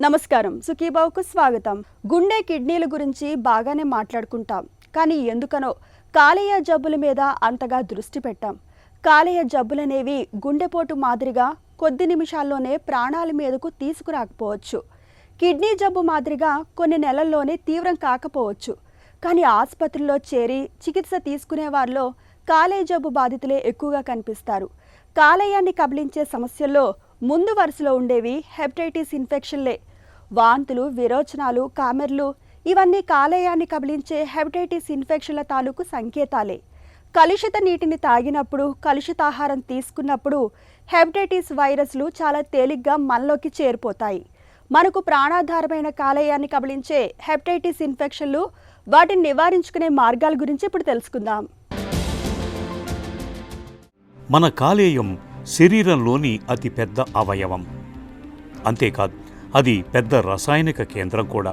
నమస్కారం సుఖీబావుకు స్వాగతం. గుండె కిడ్నీల గురించి బాగానే మాట్లాడుకుంటాం, కానీ ఎందుకనో కాలేయ జబ్బుల మీద అంతగా దృష్టి పెట్టాం. కాలేయ జబ్బులనేవి గుండెపోటు మాదిరిగా కొద్ది నిమిషాల్లోనే ప్రాణాల మీదకు తీసుకురాకపోవచ్చు. కిడ్నీ జబ్బు మాదిరిగా కొన్ని నెలల్లోనే తీవ్రం కాకపోవచ్చు. కానీ ఆసుపత్రిలో చేరి చికిత్స తీసుకునే వారిలో కాలేయ జబ్బు బాధితులే ఎక్కువగా కనిపిస్తారు. కాలేయాన్ని కబళించే సమస్యల్లో ముందు వరుసలో ఉండేవి హెపటైటిస్ ఇన్ఫెక్షన్లే. వాంతులు, విరోచనాలు, కామెర్లు ఇవన్నీ కాలేయాన్ని కబళించే హెపటైటిస్ ఇన్ఫెక్షన్ల తాలూకు సంకేతాలే. కలుషిత నీటిని తాగినప్పుడు, కలుషితాహారం తీసుకున్నప్పుడు హెపటైటిస్ వైరస్లు చాలా తేలిగ్గా మనలోకి చేరిపోతాయి. మనకు ప్రాణాధారమైన కాలేయాన్ని కబళించే హెపటైటిస్ ఇన్ఫెక్షన్లు, వాటిని నివారించుకునే మార్గాల గురించి ఇప్పుడు తెలుసుకుందాం. మన కాలేయం శరీరంలోని అతిపెద్ద అవయవం. అంతేకాదు, అది పెద్ద రసాయనిక కేంద్రం కూడా.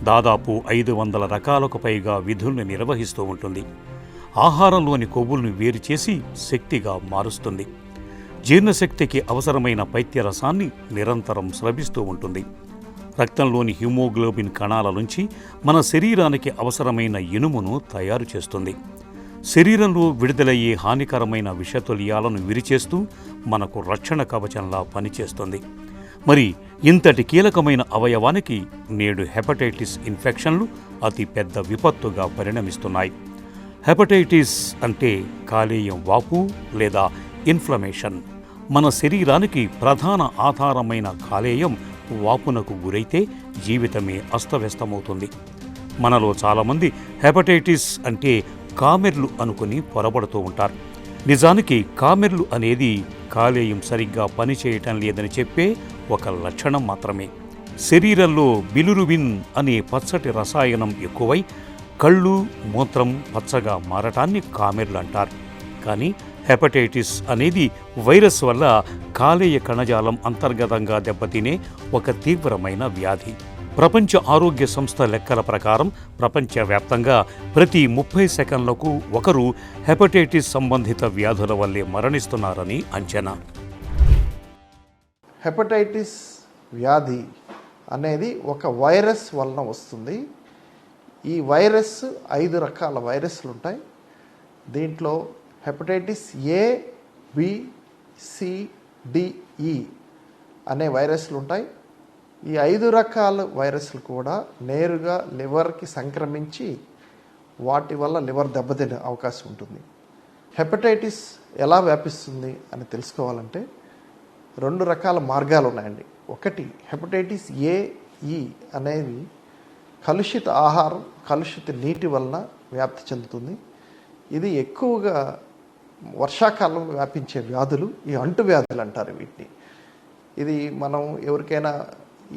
దాదాపు 500 రకాలకు పైగా విధుల్ని నిర్వహిస్తూ ఉంటుంది. ఆహారంలోని కొవ్వుల్ని వేరు చేసి శక్తిగా మారుస్తుంది. జీర్ణశక్తికి అవసరమైన పైత్యరసాన్ని నిరంతరం స్రవిస్తూ ఉంటుంది. రక్తంలోని హిమోగ్లోబిన్ కణాల నుంచి మన శరీరానికి అవసరమైన ఇనుమును తయారు చేస్తుంది. శరీరంలో విడుదలయ్యే హానికరమైన విషతుల్యాలను విరిచేస్తూ మనకు రక్షణ కవచంలా పనిచేస్తుంది. మరి ఇంతటి కీలకమైన అవయవానికి నేడు హెపటైటిస్ ఇన్ఫెక్షన్లు అతి పెద్ద విపత్తుగా పరిణమిస్తున్నాయి. హెపటైటిస్ అంటే కాలేయం వాపు లేదా ఇన్ఫ్లమేషన్. మన శరీరానికి ప్రధాన ఆధారమైన కాలేయం వాపునకు గురైతే జీవితమే అస్తవ్యస్తమవుతుంది. మనలో చాలామంది హెపటైటిస్ అంటే కామెర్లు అనుకుని పొరబడుతూ ఉంటారు. నిజానికి కామెర్లు అనేది కాలేయం సరిగ్గా పనిచేయటం లేదని చెప్పే ఒక లక్షణం మాత్రమే. శరీరంలో బిలిరుబిన్ అనే పచ్చటి రసాయనం ఎక్కువై కళ్ళు, మూత్రం పచ్చగా మారటాన్ని కామెర్లు అంటారు. కానీ హెపటైటిస్ అనేది వైరస్ వల్ల కాలేయ కణజాలం అంతర్గతంగా దెబ్బతినే ఒక తీవ్రమైన వ్యాధి. ప్రపంచ ఆరోగ్య సంస్థ లెక్కల ప్రకారం ప్రపంచవ్యాప్తంగా ప్రతి 30 సెకన్లకు ఒకరు హెపటైటిస్ సంబంధిత వ్యాధుల వల్లే మరణిస్తున్నారని అంచనా. హెపటైటిస్ వ్యాధి అనేది ఒక వైరస్ వలన వస్తుంది. ఈ వైరస్ 5 రకాల వైరస్లు ఉంటాయి. దీంట్లో hepatitis A, B, C, D, E అనే వైరస్లు ఉంటాయి. ఈ 5 రకాల వైరస్లు కూడా నేరుగా లివర్కి సంక్రమించి వాటి వల్ల లివర్ దెబ్బతినే అవకాశం ఉంటుంది. హెపటైటిస్ ఎలా వ్యాపిస్తుంది అని తెలుసుకోవాలంటే 2 రకాల మార్గాలు ఉన్నాయండి. ఒకటి హెపటైటిస్ ఏ, ఈ అనేది కలుషిత ఆహారం, కలుషిత నీటి వలన వ్యాప్తి చెందుతుంది. ఇది ఎక్కువగా వర్షాకాలంలో వ్యాపించే వ్యాధులు, ఈ అంటువ్యాధులు అంటారు వీటిని. ఇది మనం ఎవరికైనా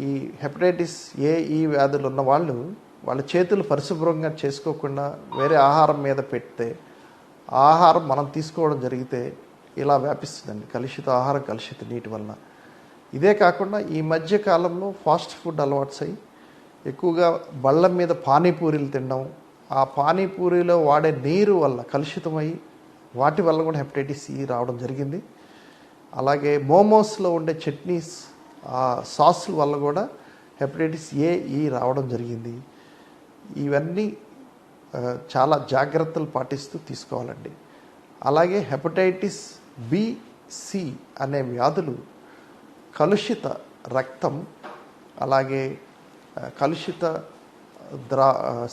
ఈ హెపటైటిస్ ఏ, ఈ వ్యాధులు ఉన్న వాళ్ళు వాళ్ళ చేతులు పరిశుభ్రంగా చేసుకోకుండా వేరే ఆహారం మీద పెడితే ఆ ఆహారం మనం తీసుకోవడం జరిగితే ఇలా వ్యాపిస్తుందండి. కలుషిత ఆహారం, కలుషిత నీటి వలన. ఇదే కాకుండా ఈ మధ్య కాలంలో ఫాస్ట్ ఫుడ్ అలవాట్స్ అయ్యి ఎక్కువగా బళ్ళ మీద పానీపూరీలు తినడం, ఆ పానీపూరీలో వాడే నీరు వల్ల కలుషితమై వాటి వల్ల కూడా హెపటైటిస్ ఈ రావడం జరిగింది. అలాగే మోమోస్లో ఉండే చట్నీస్, ఆ సాసుల వల్ల కూడా హెపటైటిస్ ఏ, ఈ రావడం జరిగింది. ఇవన్నీ చాలా జాగ్రత్తలు పాటిస్తూ తీసుకోవాలండి. అలాగే హెపటైటిస్ బి, సి అనే వ్యాధులు కలుషిత రక్తం, అలాగే కలుషిత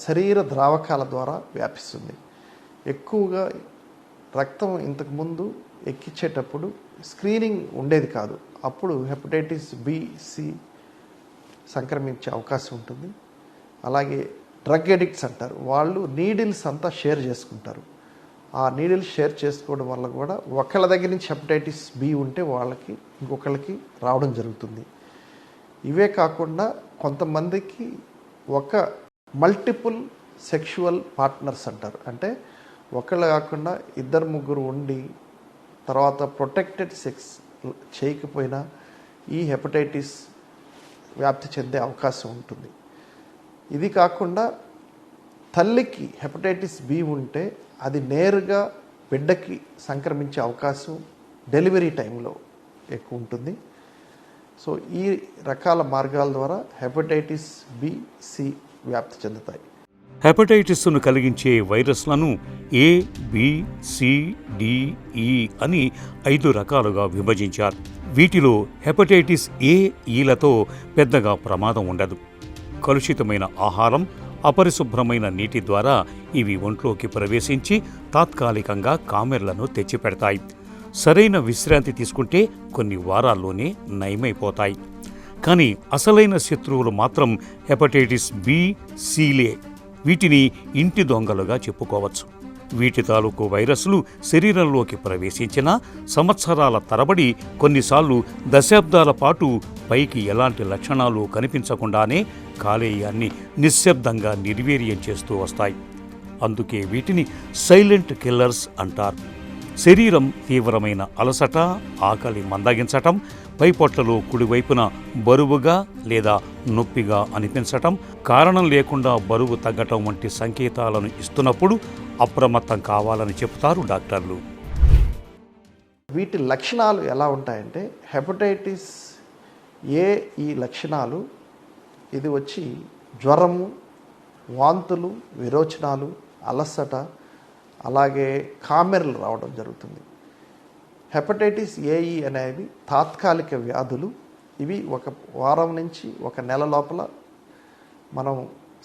శరీర ద్రావకాల ద్వారా వ్యాపిస్తుంది. ఎక్కువగా రక్తం ఇంతకుముందు ఎక్కించేటప్పుడు స్క్రీనింగ్ ఉండేది కాదు. అప్పుడు హెపటైటిస్ బి, సి సంక్రమించే అవకాశం ఉంటుంది. అలాగే డ్రగ్ ఎడిక్ట్స్ అంటారు, వాళ్ళు నీడిల్స్ అంతా షేర్ చేసుకుంటారు. ఆ నీడిల్స్ షేర్ చేసుకోవడం వల్ల కూడా ఒకళ్ళ దగ్గర నుంచి హెపటైటిస్ బి ఉంటే వాళ్ళకి ఇంకొకళ్ళకి రావడం జరుగుతుంది. ఇవే కాకుండా కొంతమందికి ఒక మల్టిపుల్ సెక్షువల్ పార్ట్నర్స్ అంటారు. అంటే ఒకళ్ళు కాకుండా 2-3 ఉండి తర్వాత ప్రొటెక్టెడ్ సెక్స్ చేయకపోయినా ఈ హెపటైటిస్ వ్యాప్తి చెందే అవకాశం ఉంటుంది. ఇది కాకుండా తల్లికి హెపటైటిస్ బి ఉంటే అది నేరుగా బిడ్డకి సంక్రమించే అవకాశం డెలివరీ టైంలో ఎక్కువ ఉంటుంది. సో ఈ రకాల మార్గాల ద్వారా హెపటైటిస్ బి, సి వ్యాప్తి చెందుతాయి. హెపటైటిస్ను కలిగించే వైరస్లను ఏ, బి, సి, డి, ఈ అని 5 రకాలుగా విభజించారు. వీటిలో హెపటైటిస్ ఏ, ఈలతో పెద్దగా ప్రమాదం ఉండదు. కలుషితమైన ఆహారం, అపరిశుభ్రమైన నీటి ద్వారా ఇవి ఒంట్లోకి ప్రవేశించి తాత్కాలికంగా కామెర్లను తెచ్చిపెడతాయి. సరైన విశ్రాంతి తీసుకుంటే కొన్ని వారాల్లోనే నయమైపోతాయి. కానీ అసలైన శత్రువులు మాత్రం హెపటైటిస్ బి, సిలే. వీటిని ఇంటి దొంగలుగా చెప్పుకోవచ్చు. వీటి తాలూకు వైరస్లు శరీరంలోకి ప్రవేశించిన సంవత్సరాల తరబడి, కొన్నిసార్లు దశాబ్దాల పాటు పైకి ఎలాంటి లక్షణాలు కనిపించకుండానే కాలేయాన్ని నిశ్శబ్దంగా నిర్వీర్యం చేస్తూ వస్తాయి. అందుకే వీటిని సైలెంట్ కిల్లర్స్ అంటారు. శరీరం తీవ్రమైన అలసట, ఆకలి మందగించటం, పైపొట్టలో కుడివైపున బరువుగా లేదా నొప్పిగా అనిపించటం, కారణం లేకుండా బరువు తగ్గటం వంటి సంకేతాలను ఇస్తున్నప్పుడు అప్రమత్తం కావాలని చెబుతారు డాక్టర్లు. వీటి లక్షణాలు ఎలా ఉంటాయంటే, హెపటైటిస్ ఏ ఈ లక్షణాలు ఇది వచ్చి జ్వరము, వాంతులు, విరోచనాలు, అలసట, అలాగే కామెర్లు రావడం జరుగుతుంది. హెపటైటిస్ ఏఈ అనేవి తాత్కాలిక వ్యాధులు. ఇవి 1 వారం నుంచి 1 నెల లోపల మనం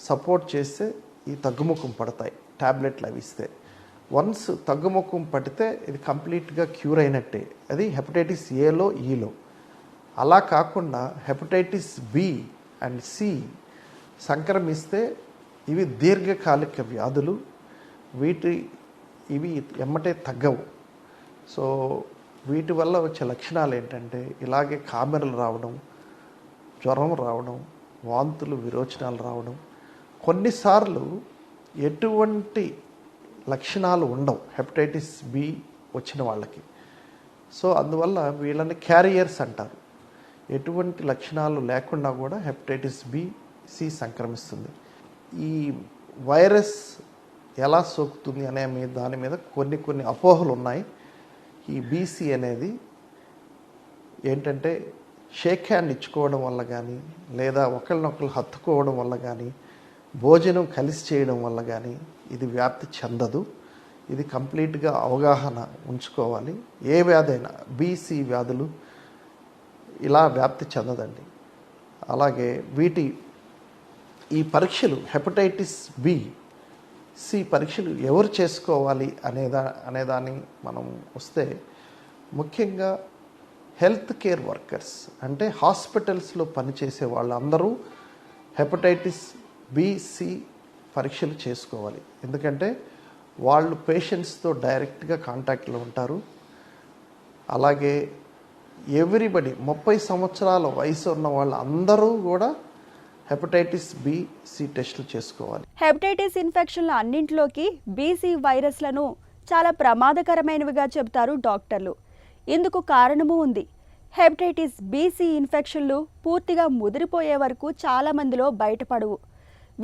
సపోర్ట్ చేస్తే ఈ తగ్గుముఖం పడతాయి, టాబ్లెట్లు అవి ఇస్తే. వన్స్ తగ్గుముఖం పడితే ఇది కంప్లీట్గా క్యూర్ అయినట్టే. అది హెపటైటిస్ ఏలో, ఈలో. అలా కాకుండా హెపటైటిస్ బి అండ్ సి సంక్రమిస్తే ఇవి దీర్ఘకాలిక వ్యాధులు. ఇవి ఎమ్మటే తగ్గవు. సో వీటి వల్ల వచ్చే లక్షణాలు ఏంటంటే, ఇలాగే కామెరలు రావడం, జ్వరం రావడం, వాంతులు, విరోచనాలు రావడం. కొన్నిసార్లు ఎటువంటి లక్షణాలు ఉండవు హెపటైటిస్ బి వచ్చిన వాళ్ళకి. సో అందువల్ల వీళ్ళని క్యారియర్స్ అంటారు. ఎటువంటి లక్షణాలు లేకుండా కూడా హెపటైటిస్ బి, సి సంక్రమిస్తుంది. ఈ వైరస్ ఎలా సోకుతుంది అనే దాని మీద కొన్ని అపోహలు ఉన్నాయి. ఈ బీసీ అనేది ఏంటంటే, షేక్ హ్యాండ్ ఇచ్చుకోవడం వల్ల కానీ, లేదా ఒకరినొకరు హత్తుకోవడం వల్ల కానీ, భోజనం కలిసి చేయడం వల్ల కానీ ఇది వ్యాప్తి చెందదు. ఇది కంప్లీట్గా అవగాహన ఉంచుకోవాలి. ఏ వ్యాధి అయినా బీసీ వ్యాధులు ఇలా వ్యాప్తి చెందదండి. అలాగే ఈ పరీక్షలు హెపటైటిస్ బి, సి పరీక్షలు ఎవరు చేసుకోవాలి అనేదాన్ని మనం వస్తే, ముఖ్యంగా హెల్త్ కేర్ వర్కర్స్ అంటే హాస్పిటల్స్లో పనిచేసే వాళ్ళందరూ హెపటైటిస్ బి, సి పరీక్షలు చేసుకోవాలి. ఎందుకంటే వాళ్ళు పేషెంట్స్తో డైరెక్ట్గా కాంటాక్ట్లో ఉంటారు. అలాగే ఎవ్రీబడి 30 సంవత్సరాల వయసు ఉన్న వాళ్ళందరూ కూడా హెపటైటిస్ బి, సి టెస్టులు చేసుకోవాలి. హెపటైటిస్ ఇన్ఫెక్షన్ల అన్నింటిలోకి బీసీ వైరస్లను చాలా ప్రమాదకరమైనవిగా చెబుతారు డాక్టర్లు. ఇందుకు కారణము ఉంది. హెపటైటిస్ బీసీ ఇన్ఫెక్షన్లు పూర్తిగా ముదిరిపోయే వరకు చాలా మందిలో బయటపడవు.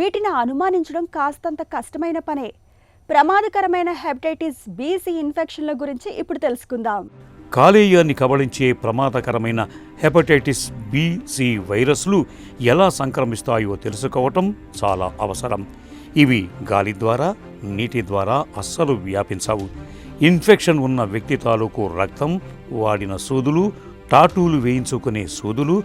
వీటిని అనుమానించడం కాస్తంత కష్టమైన పనే. ప్రమాదకరమైన హెపటైటిస్ బీసీ ఇన్ఫెక్షన్ల గురించి ఇప్పుడు తెలుసుకుందాం. కాలేయాన్ని కబళించే ప్రమాదకరమైన హెపటైటిస్ బి, సి వైరస్లు ఎలా సంక్రమిస్తాయో తెలుసుకోవటం చాలా అవసరం. ఇవి గాలి ద్వారా, నీటి ద్వారా అస్సలు వ్యాపించవు. ఇన్ఫెక్షన్ ఉన్న వ్యక్తి తాలూకు రక్తం, వాడిన సూదులు, టాటూలు వేయించుకునే సూదులు,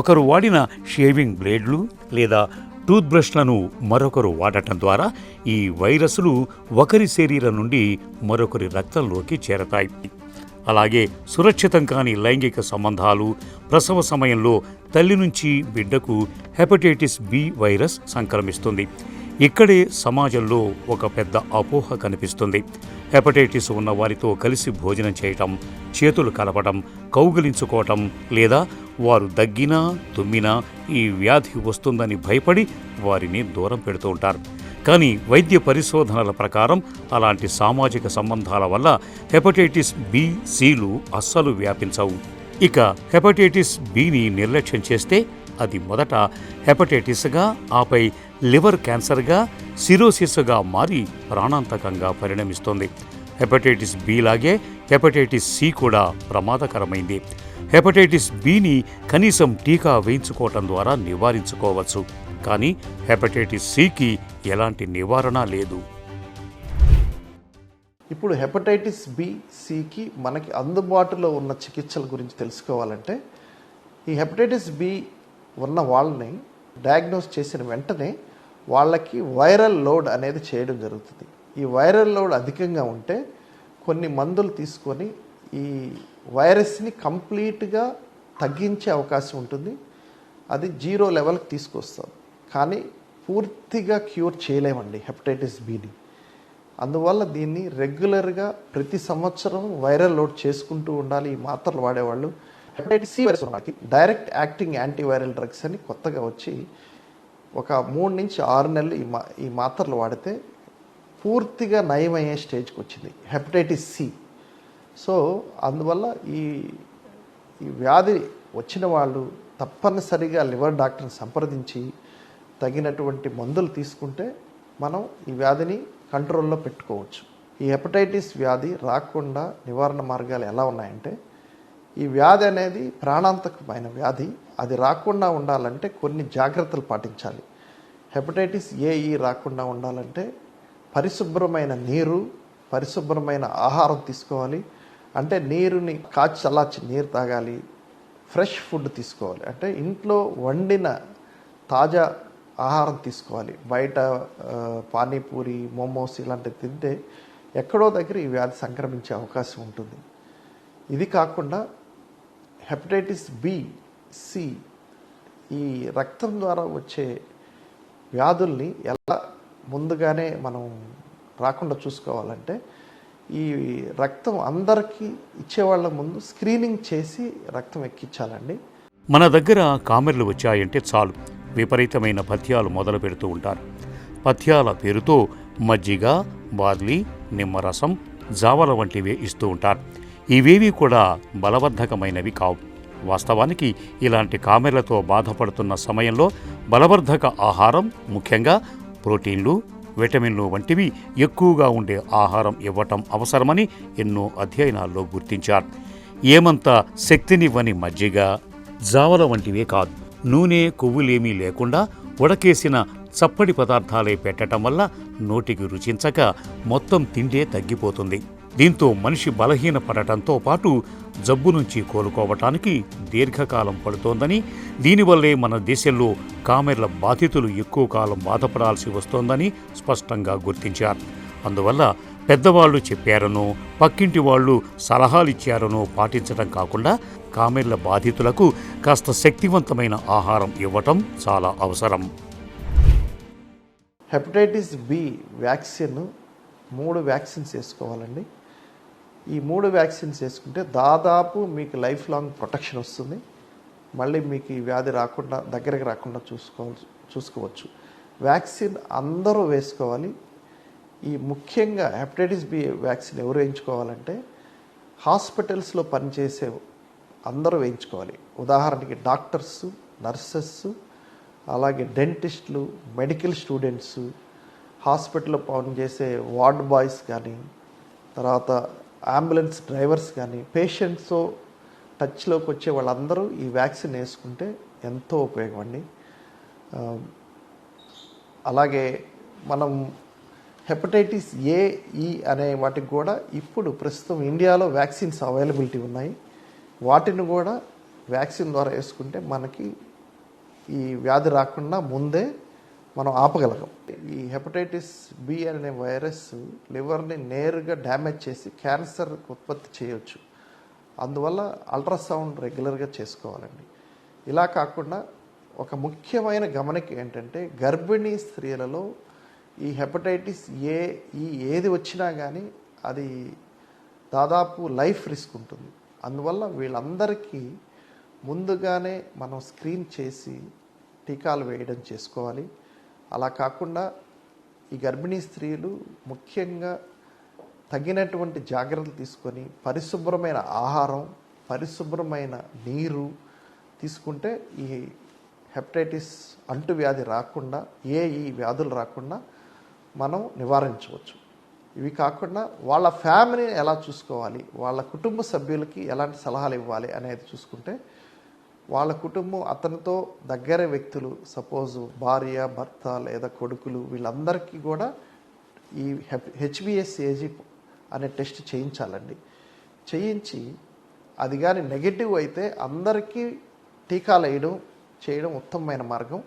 ఒకరు వాడిన షేవింగ్ బ్లేడ్లు లేదా టూత్ బ్రష్లను మరొకరు వాడటం ద్వారా ఈ వైరస్లు ఒకరి శరీరం నుండి మరొకరి రక్తంలోకి చేరతాయి. అలాగే సురక్షితం కాని లైంగిక సంబంధాలు, ప్రసవ సమయంలో తల్లి నుంచి బిడ్డకు హెపటైటిస్ బి వైరస్ సంక్రమిస్తుంది. ఇక్కడే సమాజంలో ఒక పెద్ద అపోహ కనిపిస్తుంది. హెపటైటిస్ ఉన్న వారితో కలిసి భోజనం చేయటం, చేతులు కలపడం, కౌగిలించుకోవటం లేదా వారు దగ్గినా తుమ్మినా ఈ వ్యాధి వస్తుందని భయపడి వారిని దూరం పెడుతూ ఉంటారు. కానీ వైద్య పరిశోధనల ప్రకారం అలాంటి సామాజిక సంబంధాల వల్ల హెపటైటిస్ బి, సిలు అస్సలు వ్యాపించవు. ఇక హెపటైటిస్ బిని నిర్లక్ష్యం చేస్తే అది మొదట హెపటైటిస్గా, ఆపై లివర్ క్యాన్సర్గా, సిరోసిస్గా మారి ప్రాణాంతకంగా పరిణమిస్తుంది. హెపటైటిస్ బి లాగే హెపటైటిస్ సి కూడా ప్రమాదకరమైంది. హెపటైటిస్ బిని కనీసం టీకా వేయించుకోవటం ద్వారా నివారించుకోవచ్చు. కానీ హెపటైటిస్ సికి ఎలాంటి నివారణ లేదు. ఇప్పుడు హెపటైటిస్ బి సికి మనకి అందుబాటులో ఉన్న చికిత్సల గురించి తెలుసుకోవాలంటే, ఈ హెపటైటిస్ బి ఉన్న వాళ్ళని డయాగ్నోస్ చేసిన వెంటనే వాళ్ళకి వైరల్ లోడ్ అనేది చేయడం జరుగుతుంది. ఈ వైరల్ లోడ్ అధికంగా ఉంటే కొన్ని మందులు తీసుకొని ఈ వైరస్ని కంప్లీట్గా తగ్గించే అవకాశం ఉంటుంది. అది 0 లెవెల్కి తీసుకొస్తాం. కానీ పూర్తిగా క్యూర్ చేయలేమండి హెపటైటిస్ బిని. అందువల్ల దీన్ని రెగ్యులర్గా ప్రతి సంవత్సరం వైరల్ లోడ్ చేసుకుంటూ ఉండాలి ఈ మాత్రలు వాడేవాళ్ళు. హెపటైటిస్ సి వైరస్ ఉన్నకి డైరెక్ట్ యాక్టింగ్ యాంటీవైరల్ డ్రగ్స్ అని కొత్తగా వచ్చి ఒక 3 నుంచి 6 నెలలు ఈ మాత్రలు వాడితే పూర్తిగా నయమయ్యే స్టేజ్కి వచ్చింది హెపటైటిస్ సి. సో అందువల్ల ఈ వ్యాధి వచ్చిన వాళ్ళు తప్పనిసరిగా లివర్ డాక్టర్ని సంప్రదించి తగినటువంటి మందులు తీసుకుంటే మనం ఈ వ్యాధిని కంట్రోల్లో పెట్టుకోవచ్చు. ఈ హెపటైటిస్ వ్యాధి రాకుండా నివారణ మార్గాలు ఎలా ఉన్నాయంటే, ఈ వ్యాధి అనేది ప్రాణాంతకమైన వ్యాధి. అది రాకుండా ఉండాలంటే కొన్ని జాగ్రత్తలు పాటించాలి. హెపటైటిస్ ఏఈ రాకుండా ఉండాలంటే పరిశుభ్రమైన నీరు, పరిశుభ్రమైన ఆహారం తీసుకోవాలి. అంటే నీరుని కాచి చల్లార్చి నీరు తాగాలి. ఫ్రెష్ ఫుడ్ తీసుకోవాలి. అంటే ఇంట్లో వండిన తాజా ఆహారం తీసుకోవాలి. బయట పానీపూరి, మోమోస్ ఇలాంటివి తింటే ఎక్కడో దగ్గర ఈ వ్యాధి సంక్రమించే అవకాశం ఉంటుంది. ఇది కాకుండా హెపటైటిస్ బి, సి ఈ రక్తం ద్వారా వచ్చే వ్యాధుల్ని ఎలా ముందుగానే మనం రాకుండా చూసుకోవాలంటే, ఈ రక్తం అందరికీ ఇచ్చేవాళ్ళ ముందు స్క్రీనింగ్ చేసి రక్తం ఎక్కించాలండి. మన దగ్గర కామెర్లు వచ్చాయంటే చాలు విపరీతమైన పథ్యాలు మొదలు పెడుతూ ఉంటారు. పథ్యాల పేరుతో మజ్జిగ, బార్లీ, నిమ్మరసం, జావల వంటివి ఇస్తూ ఉంటారు. ఇవేవి కూడా బలవర్ధకమైనవి కావు. వాస్తవానికి ఇలాంటి కామెర్లతో బాధపడుతున్న సమయంలో బలవర్ధక ఆహారం, ముఖ్యంగా ప్రోటీన్లు, విటమిన్లు వంటివి ఎక్కువగా ఉండే ఆహారం ఇవ్వటం అవసరమని ఎన్నో అధ్యయనాల్లో గుర్తించారు. ఏమంత శక్తినివ్వని మజ్జిగ, జావల వంటివే కాదు, నూనె, కొవ్వులేమీ లేకుండా ఉడకేసిన చప్పటి పదార్థాలే పెట్టడం వల్ల నోటికి రుచించక మొత్తం తిండే తగ్గిపోతుంది. దీంతో మనిషి బలహీనపడటంతో పాటు జబ్బు నుంచి కోలుకోవటానికి దీర్ఘకాలం పడుతోందని, దీనివల్లే మన దేశంలో కామెర్ల బాధితులు ఎక్కువ కాలం బాధపడాల్సి వస్తోందని స్పష్టంగా గుర్తించారు. అందువల్ల పెద్దవాళ్లు చెప్పారనో, పక్కింటి వాళ్ళు సలహాలిచ్చారనో పాటించడం కాకుండా కామెర్ల బాధితులకు కాస్త శక్తివంతమైన ఆహారం ఇవ్వటం చాలా అవసరం. హెపటైటిస్ బి వ్యాక్సిన్ 3 వ్యాక్సిన్స్ వేసుకోవాలండి. ఈ 3 వ్యాక్సిన్స్ వేసుకుంటే దాదాపు మీకు లైఫ్ లాంగ్ ప్రొటెక్షన్ వస్తుంది. మళ్ళీ మీకు ఈ వ్యాధి రాకుండా, దగ్గరకు రాకుండా చూసుకోవచ్చు. వ్యాక్సిన్ అందరూ వేసుకోవాలి. ఈ ముఖ్యంగా హెపటైటిస్ బి వ్యాక్సిన్ ఎవరు వేయించుకోవాలంటే హాస్పిటల్స్లో పనిచేసే అందరూ వేయించుకోవాలి. ఉదాహరణకి డాక్టర్స్, నర్సెస్, అలాగే డెంటిస్టులు, మెడికల్ స్టూడెంట్స్, హాస్పిటల్లో పనిచేసే వార్డ్ బాయ్స్ కానీ, తర్వాత అంబులెన్స్ డ్రైవర్స్ కానీ, పేషెంట్స్తో టచ్లోకి వచ్చే వాళ్ళందరూ ఈ వ్యాక్సిన్ వేసుకుంటే ఎంతో ఉపయోగం అండి. అలాగే మనం హెపటైటిస్ ఏ, ఈ అనే వాటికి కూడా ఇప్పుడు ప్రస్తుతం ఇండియాలో వ్యాక్సిన్స్ అవైలబిలిటీ ఉన్నాయి. వాటిని కూడా వ్యాక్సిన్ ద్వారా వేసుకుంటే మనకి ఈ వ్యాధి రాకుండా ముందే మనం ఆపగలగం. ఈ హెపటైటిస్ బి అనే వైరస్ లివర్ని నేరుగా డ్యామేజ్ చేసి క్యాన్సర్ ఉత్పత్తి చేయవచ్చు. అందువల్ల అల్ట్రాసౌండ్ రెగ్యులర్గా చేసుకోవాలండి. ఇలా కాకుండా ఒక ముఖ్యమైన గమనిక ఏంటంటే, గర్భిణీ స్త్రీలలో ఈ హెపటైటిస్ ఏ, ఈ ఏది వచ్చినా కానీ అది దాదాపు లైఫ్ రిస్క్ ఉంటుంది. అందువల్ల వీళ్ళందరికీ ముందుగానే మనం స్క్రీన్ చేసి టీకాలు వేయడం చేసుకోవాలి. అలా కాకుండా ఈ గర్భిణీ స్త్రీలు ముఖ్యంగా తగినటువంటి జాగ్రత్తలు తీసుకొని పరిశుభ్రమైన ఆహారం, పరిశుభ్రమైన నీరు తీసుకుంటే ఈ హెపటైటిస్ అంటువ్యాధి రాకుండా, ఈ వ్యాధులు రాకుండా మనం నివారించవచ్చు. ఇవి కాకుండా వాళ్ళ ఫ్యామిలీని ఎలా చూసుకోవాలి, వాళ్ళ కుటుంబ సభ్యులకి ఎలాంటి సలహాలు ఇవ్వాలి అనేది చూసుకుంటే వాళ్ళ కుటుంబం అతనితో దగ్గర వ్యక్తులు, సపోజ్ భార్య, భర్త లేదా కొడుకులు, వీళ్ళందరికీ కూడా ఈ HbA1c అనే టెస్ట్ చేయించాలండి. చేయించి అది కానీ నెగటివ్ అయితే అందరికీ టీకాలు చేయడం ఉత్తమమైన మార్గం.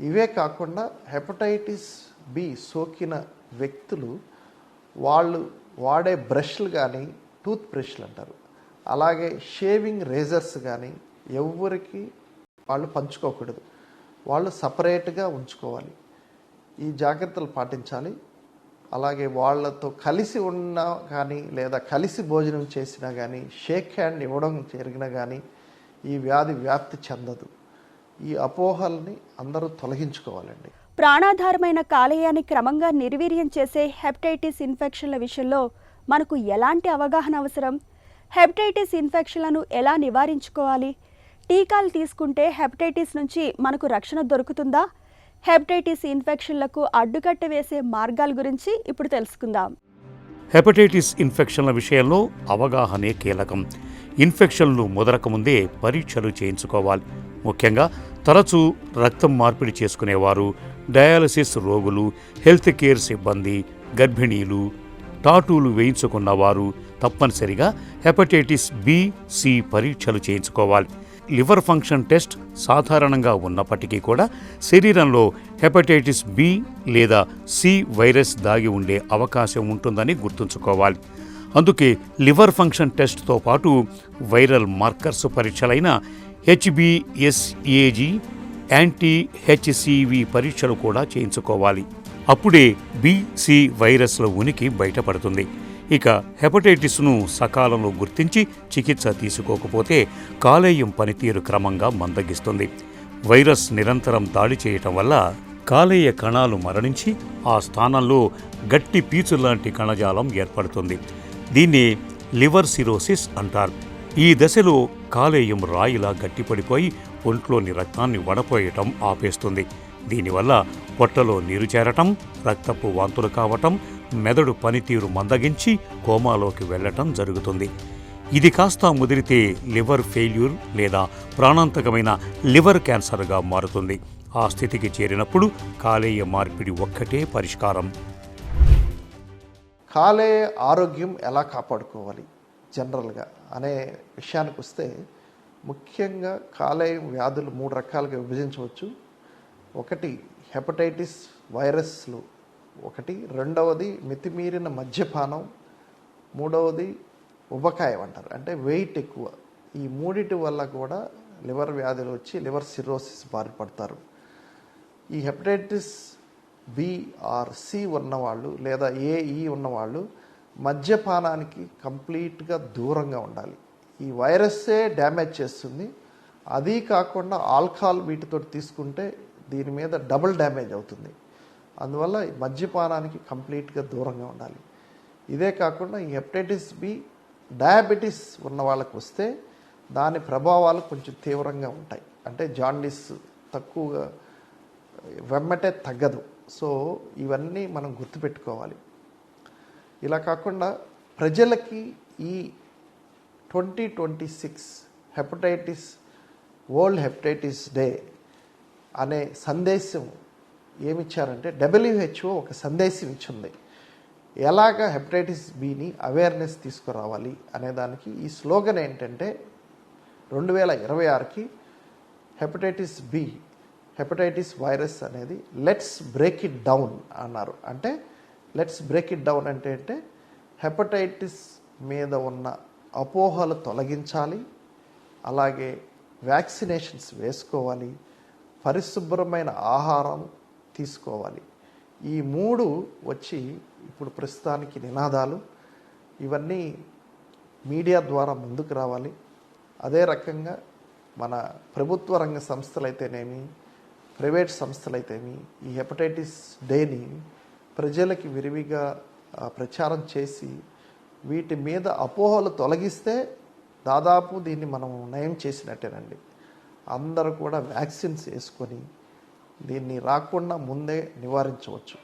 ఇవే కాకుండా హెపటైటిస్ బి సోకిన వ్యక్తులు వాళ్ళు వాడే బ్రష్లు కానీ, టూత్ బ్రష్లు అంటారు, అలాగే షేవింగ్ రేజర్స్ కానీ ఎవరికి వాళ్ళు పంచుకోకూడదు, వాళ్ళు సపరేట్గా ఉంచుకోవాలి. ఈ జాగ్రత్తలు పాటించాలి. అలాగే వాళ్ళతో కలిసి ఉన్నా కానీ లేదా కలిసి భోజనం చేసినా కానీ షేక్ హ్యాండ్ ఇవ్వడం జరిగినా కానీ ఈ వ్యాధి వ్యాప్తి చెందదు. ఈ అపోహల్ని అందరూ తొలగించుకోవాలండి. ప్రాణాధారమైన కాలేయాన్ని క్రమంగా నిర్వీర్యం చేసే హెపటైటిస్ ఇన్ఫెక్షన్ల విషయంలో మనకు ఎలాంటి అవగాహన అవసరం? హెపటైటిస్ ఇన్ఫెక్షన్లను ఎలా నివారించుకోవాలి? టీకాలు తీసుకుంటే హెపటైటిస్ నుంచి మనకు రక్షణ దొరుకుతుందా? హెపటైటిస్ ఇన్ఫెక్షన్లకు అడ్డుకట్ట వేసే మార్గాల గురించి ఇప్పుడు తెలుసుకుందాం. హెపటైటిస్ ఇన్ఫెక్షన్ల విషయంలో అవగాహనే కీలకం. ఇన్ఫెక్షన్లు ముదరకముందే పరీక్షలు చేయించుకోవాలి. ముఖ్యంగా తరచూ రక్తం మార్పిడి చేసుకునేవారు, డయాలసిస్ రోగులు, హెల్త్ కేర్ సిబ్బంది, గర్భిణీలు, టాటూలు వేయించుకున్నవారు తప్పనిసరిగా హెపటైటిస్ బి-సి పరీక్షలు చేయించుకోవాలి. లివర్ ఫంక్షన్ టెస్ట్ సాధారణంగా ఉన్నప్పటికీ కూడా శరీరంలో హెపటైటిస్ బి లేదా సి వైరస్ దాగి ఉండే అవకాశం ఉంటుందని గుర్తుంచుకోవాలి. అందుకే లివర్ ఫంక్షన్ టెస్ట్తో పాటు వైరల్ మార్కర్స్ పరీక్షలైన HbA1c, యాంటీ-HCV పరీక్షలు కూడా చేయించుకోవాలి. అప్పుడే బి-సి వైరస్ల ఉనికి బయటపడుతుంది. ఇక హెపటైటిస్ను సకాలంలో గుర్తించి చికిత్స తీసుకోకపోతే కాలేయం పనితీరు క్రమంగా మందగిస్తుంది. వైరస్ నిరంతరం దాడి చేయటం వల్ల కాలేయ కణాలు మరణించి ఆ స్థానంలో గట్టి పీచులాంటి కణజాలం ఏర్పడుతుంది. దీన్ని లివర్ సిరోసిస్ అంటారు. ఈ దశలో కాలేయం రాయిలా గట్టిపడిపోయి ఒంట్లోని రక్తాన్ని వడపోయటం ఆపేస్తుంది. దీనివల్ల పొట్టలో నీరు చేరటం, రక్తపు వాంతులు కావటం, మెదడు పనితీరు మందగించి కోమాలోకి వెళ్లటం జరుగుతుంది. ఇది కాస్త ముదిరితే లివర్ ఫెయిల్యూర్ లేదా ప్రాణాంతకమైన లివర్ క్యాన్సర్గా మారుతుంది. ఆ స్థితికి చేరినప్పుడు కాలేయ మార్పిడి ఒక్కటే పరిష్కారం. కాలేయ ఆరోగ్యం ఎలా కాపాడుకోవాలి జనరల్గా అనే విషయానికి వస్తే ముఖ్యంగా కాలేయం వ్యాధులు 3 రకాలుగా విభజించవచ్చు. ఒకటి హెపటైటిస్ వైరస్లు, ఒకటి రెండవది మితిమీరిన మద్యపానం, మూడవది ఉబకాయం అంటారు, అంటే వెయిట్ ఎక్కువ. ఈ మూడిటి వల్ల కూడా లివర్ వ్యాధులు వచ్చి లివర్ సిరోసిస్ బారిపడతారు. ఈ హెపటైటిస్ బి ఆర్ సి ఉన్నవాళ్ళు లేదా ఏఈ ఉన్నవాళ్ళు మద్యపానానికి కంప్లీట్గా దూరంగా ఉండాలి. ఈ వైరస్సే డ్యామేజ్ చేస్తుంది. అది కాకుండా ఆల్కహాల్ వీటితో తీసుకుంటే దీని మీద డబుల్ డ్యామేజ్ అవుతుంది. అందువల్ల మద్యపానానికి కంప్లీట్గా దూరంగా ఉండాలి. ఇదే కాకుండా ఈ హెపటైటిస్ బి డయాబెటీస్ ఉన్న వాళ్ళకు వస్తే దాని ప్రభావాలు కొంచెం తీవ్రంగా ఉంటాయి. అంటే జాండీస్ తక్కువగా వెమ్మటే తగ్గదు. సో ఇవన్నీ మనం గుర్తుపెట్టుకోవాలి. ఇలా కాకుండా ప్రజలకి ఈ 2026 హెపటైటిస్ వరల్డ్ హెపటైటిస్ డే అనే సందేశం ఏమిచ్చారంటే WHO ఒక సందేశం ఇచ్చింది. ఎలాగ హెపటైటిస్ బిని అవేర్నెస్ తీసుకురావాలి అనే దానికి ఈ స్లోగన్ ఏంటంటే 2026కి హెపటైటిస్ బి, హెపటైటిస్ వైరస్ అనేది లెట్స్ బ్రేక్ ఇట్ డౌన్ అన్నారు. అంటే లెట్స్ బ్రేక్ ఇట్ డౌన్ అంటే హెపటైటిస్ మీద ఉన్న అపోహలు తొలగించాలి, అలాగే వ్యాక్సినేషన్స్ వేసుకోవాలి, పరిశుభ్రమైన ఆహారం తీసుకోవాలి. ఈ 3 వచ్చి ఇప్పుడు ప్రస్తుతానికి నినాదాలు. ఇవన్నీ మీడియా ద్వారా ముందుకు రావాలి. అదే రకంగా మన ప్రభుత్వ రంగ సంస్థలైతేనేమి, ప్రైవేట్ సంస్థలైతేమి ఈ హెపటైటిస్ డేని ప్రజలకి విరివిగా ప్రచారం చేసి వీటి మీద అపోహలు తొలగిస్తే దాదాపు దీన్ని మనం నయం చేసినట్టేనండి. అందరూ కూడా వ్యాక్సిన్స్ వేసుకొని దీన్ని రాకుండా ముందే నివారించవచ్చు.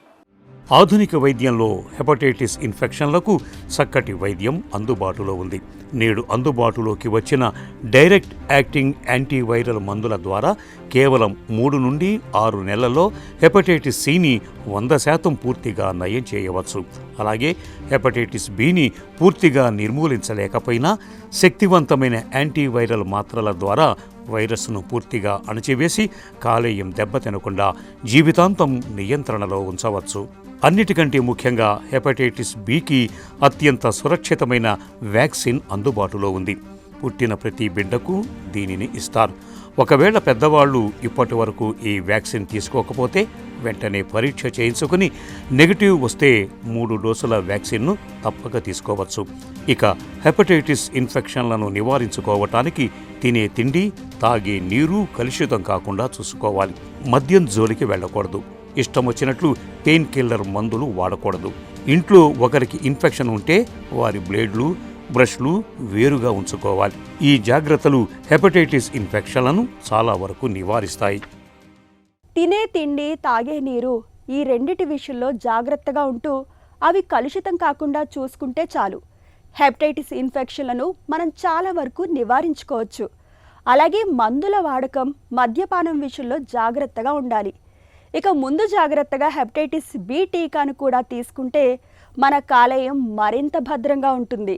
ఆధునిక వైద్యంలో హెపటైటిస్ ఇన్ఫెక్షన్లకు చక్కటి వైద్యం అందుబాటులో ఉంది. నేడు అందుబాటులోకి వచ్చిన డైరెక్ట్ యాక్టింగ్ యాంటీవైరల్ మందుల ద్వారా కేవలం 3 నుండి 6 నెలల్లో హెపటైటిస్ సిని 100% పూర్తిగా నయం చేయవచ్చు. అలాగే హెపటైటిస్ బిని పూర్తిగా నిర్మూలించలేకపోయినా శక్తివంతమైన యాంటీవైరల్ మాత్రల ద్వారా వైరస్ను పూర్తిగా అణచివేసి కాలేయం దెబ్బతినకుండా జీవితాంతం నియంత్రణలో ఉంచవచ్చు. అన్నిటికంటే ముఖ్యంగా హెపటైటిస్ బికి అత్యంత సురక్షితమైన వ్యాక్సిన్ అందుబాటులో ఉంది. పుట్టిన ప్రతి బిడ్డకు దీనిని ఇస్తారు. ఒకవేళ పెద్దవాళ్లు ఇప్పటి వరకు ఈ వ్యాక్సిన్ తీసుకోకపోతే వెంటనే పరీక్ష చేయించుకుని నెగిటివ్ వస్తే 3 డోసుల వ్యాక్సిన్ను తప్పక తీసుకోవచ్చు. ఇక హెపటైటిస్ ఇన్ఫెక్షన్లను నివారించుకోవటానికి తినే తిండి, తాగే నీరు కలుషితం కాకుండా చూసుకోవాలి. మద్యం జోలికి వెళ్ళకూడదు. ఇష్టం వచ్చినట్లు పెయిన్ కిల్లర్ మందులు వాడకూడదు. ఇంట్లో ఒకరికి ఇన్ఫెక్షన్ ఉంటే వారి బ్లేడ్లు, బ్రష్లు వేరుగా ఉంచుకోవాలి. ఈ జాగ్రత్తలు హెపటైటిస్ ఇన్ఫెక్షన్లను చాలా వరకు నివారిస్తాయి. తినే తిండి, తాగే నీరు ఈ రెండిటి విషయంలో జాగ్రత్తగా ఉంటూ అవి కలుషితం కాకుండా చూసుకుంటే చాలు. హెపటైటిస్ ఇన్ఫెక్షన్లను మనం చాలా వరకు నివారించుకోవచ్చు. అలాగే మందుల వాడకం, మద్యపానం విషయంలో జాగ్రత్తగా ఉండాలి. ఇక ముందు జాగ్రత్తగా హెపటైటిస్ బి టీకాను కూడా తీసుకుంటే మన కాలేయం మరింత భద్రంగా ఉంటుంది.